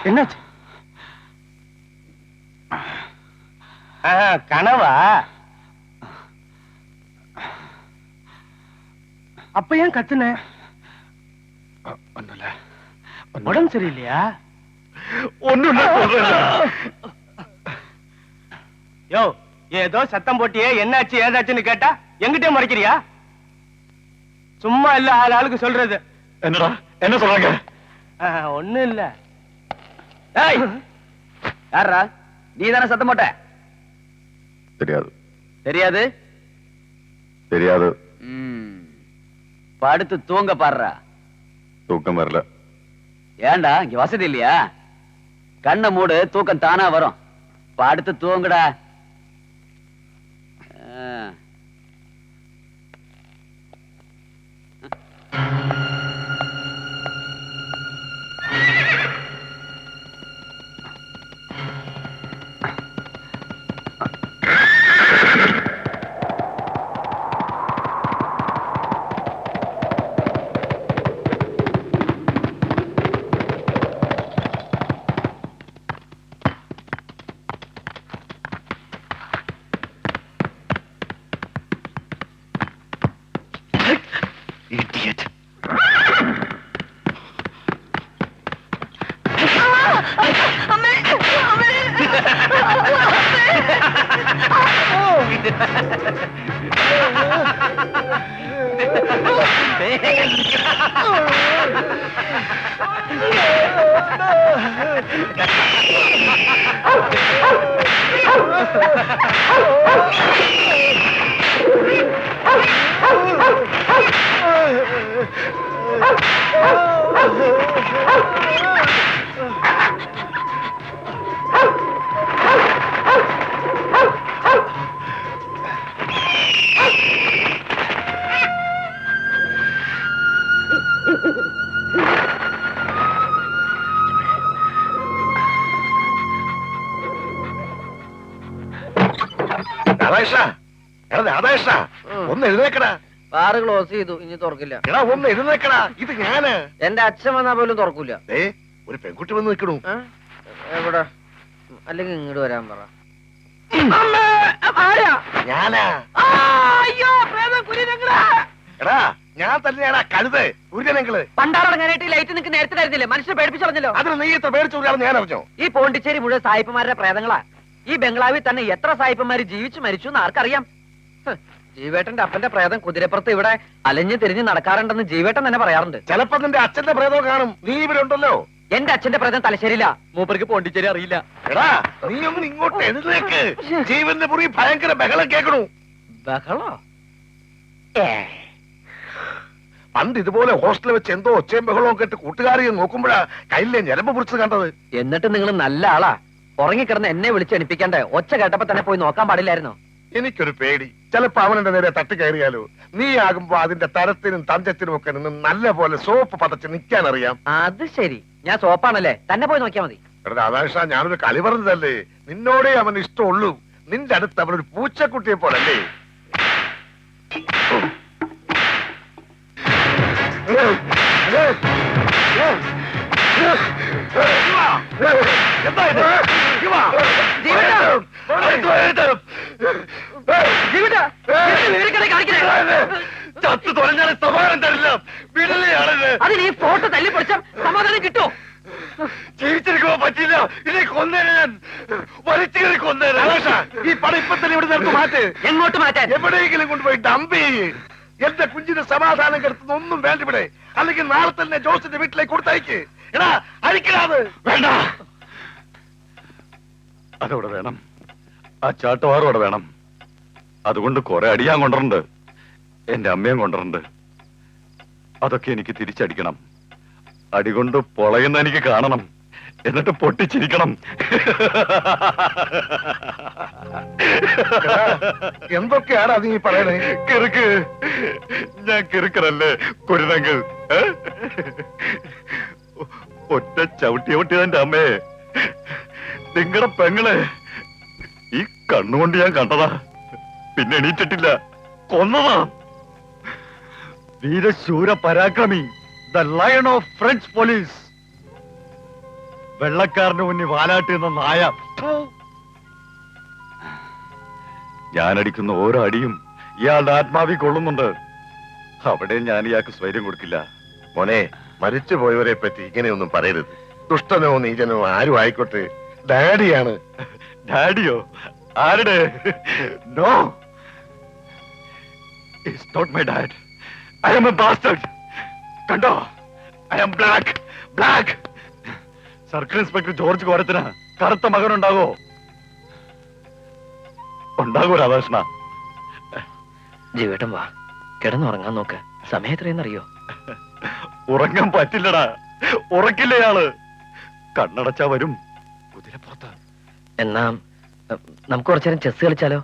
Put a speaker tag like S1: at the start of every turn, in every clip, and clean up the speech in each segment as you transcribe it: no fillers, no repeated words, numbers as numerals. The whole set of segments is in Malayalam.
S1: என்னாச்சு? கனவா? அப்ப ஏன் கத்துன? உடம்பு சரியில்லையா? ஒண்ணும் யோ, ஏதோ சத்தம் போட்டியே, என்னாச்சு ஏதாச்சுன்னு கேட்டா எங்கிட்டே மறைக்கிறியா? சும்மா இல்ல ஆளுக்கு சொல்றது.
S2: என்னடா என்ன சொல்றாங்க?
S1: ஒண்ணும் இல்ல.
S3: யாரா நீ தானே சத்தம் போட்ட?
S2: தெரியாது.
S3: தெரியாது?
S2: தெரியாது.
S3: படுத்து தூங்க பாடுறா.
S2: தூக்கம் வரல.
S3: ஏண்டா இங்க வசதி இல்லையா? கண்ணை மூடு, தூக்கம் தானா வரும். படுத்து தூங்குடா.
S2: Idiot. ഒന്ന് എഴുന്നേക്കടാ.
S4: കാറ് ക്ലോസ് ചെയ്തു, ഇനി തുറക്കില്ല.
S2: എടാ ഒന്ന് എഴുന്നേക്കടാ. ഇത് ഞാന്.
S4: എന്റെ അച്ഛൻ വന്നാ പോലും തുറക്കൂല.
S2: ഒരു പെൺകുട്ടി വന്ന് നിൽക്കണു.
S4: എവിടെ? അല്ലെങ്കിൽ ഇങ്ങോട്ട് വരാൻ പറ.
S2: ഞാനാ. എടാ ഞാൻ തന്നെയാടാ കഴുത് സൂര്യനങ്ങള്.
S4: പണ്ടാറടങ്ങാനായിട്ട് ലൈറ്റ് നിൽക്ക് നേരത്തെ തരുന്നില്ലേ? മനുഷ്യനെ പേടിപ്പിച്ചറിഞ്ഞല്ലോ.
S2: അതിന് നീ എത്ര പേടിച്ചൂരാന്ന് ഞാൻ അറിഞ്ഞോ?
S4: ഈ പോണ്ടിച്ചേരി മുഴുവൻ സായിപ്പന്മാരുടെ പ്രേതങ്ങളാ. ഈ ബംഗ്ലാവിൽ തന്നെ എത്ര സായിപ്പന്മാര് ജീവിച്ചു മരിച്ചു എന്ന് ആർക്കറിയാം? ജീവേട്ടന്റെ അപ്പന്റെ പ്രേതം കുതിരപ്പുറത്ത് ഇവിടെ അലഞ്ഞു തിരിഞ്ഞ് നടക്കാറുണ്ടെന്ന് ജീവേട്ടൻ തന്നെ പറയാറുണ്ട്.
S2: ചിലപ്പോ നിന്റെ അച്ഛന്റെ പ്രേതവും കാണും. നീ ഇവിടെ ഉണ്ടല്ലോ.
S4: എന്റെ അച്ഛന്റെ പ്രേതം തലശ്ശേരിയില്ല, മൂപ്പർക്ക് പോണ്ടിച്ചേരി അറിയില്ല.
S2: എടാ നീ ഒന്ന് ഇങ്ങോട്ട് എഴുന്നേക്ക്. ജീവന്റെ മുറി ഭയങ്കര ബഹളം കേൾക്കണു.
S4: ബഹളോ?
S2: പണ്ട് ഇതുപോലെ ഹോസ്റ്റലിൽ വെച്ച് എന്തോ ഒച്ചയും ബഹളവും കേട്ട് കൂട്ടുകാരിയെ നോക്കുമ്പോഴാ കയ്യിലെ ഞരമ്പ് മുറിച്ച് കണ്ടത്.
S4: എന്നിട്ട് നിങ്ങൾ നല്ല ആളാ. ഉറങ്ങിക്കിടന്ന് എന്നെ വിളിച്ചെണിപ്പിക്കണ്ടേ? ഒച്ച കേട്ടപ്പോ തന്നെ പോയി നോക്കാൻ പാടില്ലായിരുന്നോ?
S2: എനിക്കൊരു പേടി, ചിലപ്പോ അവനെന്റെ നേരെ തട്ടിക്കയറിയാലോ. നീ ആകുമ്പോ അതിന്റെ തരത്തിനും തഞ്ചത്തിനും ഒക്കെ നിന്ന് നല്ല പോലെ സോപ്പ് പതച്ച് നിൽക്കാൻ അറിയാം.
S4: അത് ശരി, ഞാൻ സോപ്പാണല്ലേ, തന്നെ പോയി നോക്കിയാ മതി.
S2: എടാ രാധാകൃഷ്ണ, ഞാനൊരു കളി പറഞ്ഞതല്ലേ. നിന്നോടേ അവന് ഇഷ്ടമുള്ളൂ. നിന്റെ അടുത്ത് അവനൊരു പൂച്ചക്കുട്ടിയെ പോലല്ലേ. ചത്തു തുറഞ്ഞാൽ സമാധാനം തരില്ല. വീടലെയാണത്.
S4: അതിന് ഈ ഫോട്ടോ തല്ലി പൊളിച്ച സമാധാനം കിട്ടുമോ?
S2: ജീവിച്ചിരിക്കുമ്പോ പറ്റില്ല. ഇനി കൊന്നേനെ ഞാൻ. വലിച്ചു കയറി കൊന്നേനെ. ഈ പടം ഇപ്പൊ തന്നെ ഇവിടെ നിർത്ത് മാറ്റ്.
S4: എങ്ങോട്ട് മാറ്റാൻ?
S2: എവിടെയെങ്കിലും കൊണ്ടുപോയി ഡംപ് ചെയ്യ്. എന്റെ കുഞ്ഞിന് സമാധാനം കെടുത്തുന്ന ഒന്നും വേണ്ട ഇവിടെ. അല്ലെങ്കിൽ നാളെ തന്നെ ജോസിന്റെ വീട്ടിലേക്ക് കൊടുത്തയക്ക്. എടാ അഴിക്കടാത്.
S5: വേണ്ട, അതവിടെ വേണം, ആ ചാട്ടവാറും അവിടെ വേണം. അതുകൊണ്ട് കുറെ അടിയാൻ കൊണ്ടിട്ടുണ്ട്, എന്റെ അമ്മയും കൊണ്ടിട്ടുണ്ട്. അതൊക്കെ എനിക്ക് തിരിച്ചടിക്കണം. അടികൊണ്ട് പൊളയുന്ന എനിക്ക് കാണണം, എന്നിട്ട് പൊട്ടിച്ചിരിക്കണം.
S2: എന്തൊക്കെയാണ് നീ പറയണേ?
S5: കിറുക്ക്, ഞാൻ കിറുക്കനല്ലേ കുരുന്നെങ്കിൽ? ഒറ്റ ചവിട്ടിയവട്ടിയതെന്റെ അമ്മയെ, നിങ്ങളുടെ പെങ്ങളെ ഈ കണ്ണുകൊണ്ട് ഞാൻ കണ്ടതാ. പിന്നെ എണീറ്റിട്ടില്ല, കൊന്നതാ. വീരശൂര പരാക്രമി, the lion of French police. വെള്ളക്കാരന് മുന്നിൽ വാലാട്ടി എന്ന നായ. ഞാനടിക്കുന്ന ഓരോ അടിയും ഇയാളുടെ ആത്മാവി കൊള്ളുന്നുണ്ട്. അവിടെ ഞാൻ ഇയാൾക്ക് സ്വൈര്യം കൊടുക്കില്ല.
S2: മോനെ, മരിച്ചുപോയവരെ പറ്റി ഇങ്ങനെയൊന്നും പറയരുത്. ദുഷ്ടനോ നീചനോ ആരും ആയിക്കോട്ടെ, ഡാഡിയാണ്.
S5: ഡാഡിയോ? ആരുടെ? No, it's not my dad. I am a bastard. കണ്ടോ, I am black. Black. Circle inspector George കോരത്തിന് കറുത്ത മകനുണ്ടാകോ? ഉണ്ടാകൂ രാധാകൃഷ്ണ.
S4: ജീവേട്ടൻ വാ, കിടന്നുറങ്ങാൻ നോക്ക്. സമയം എത്രയെന്നറിയോ?
S5: ഉറങ്ങാൻ പറ്റില്ലടാ, ഉറക്കില്ലയാള്. കണ്ണടച്ചാ വരും കുതിരപ്പുറത്ത്.
S4: എന്നാ നമുക്ക് കുറച്ചേരം ചെസ് കളിച്ചാലോ?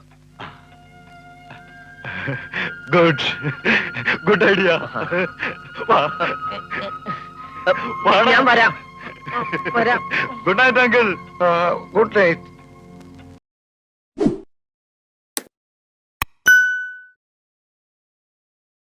S5: Good, good idea.
S4: ഞാൻ വരാം.
S5: Good night uncle.
S2: Good night.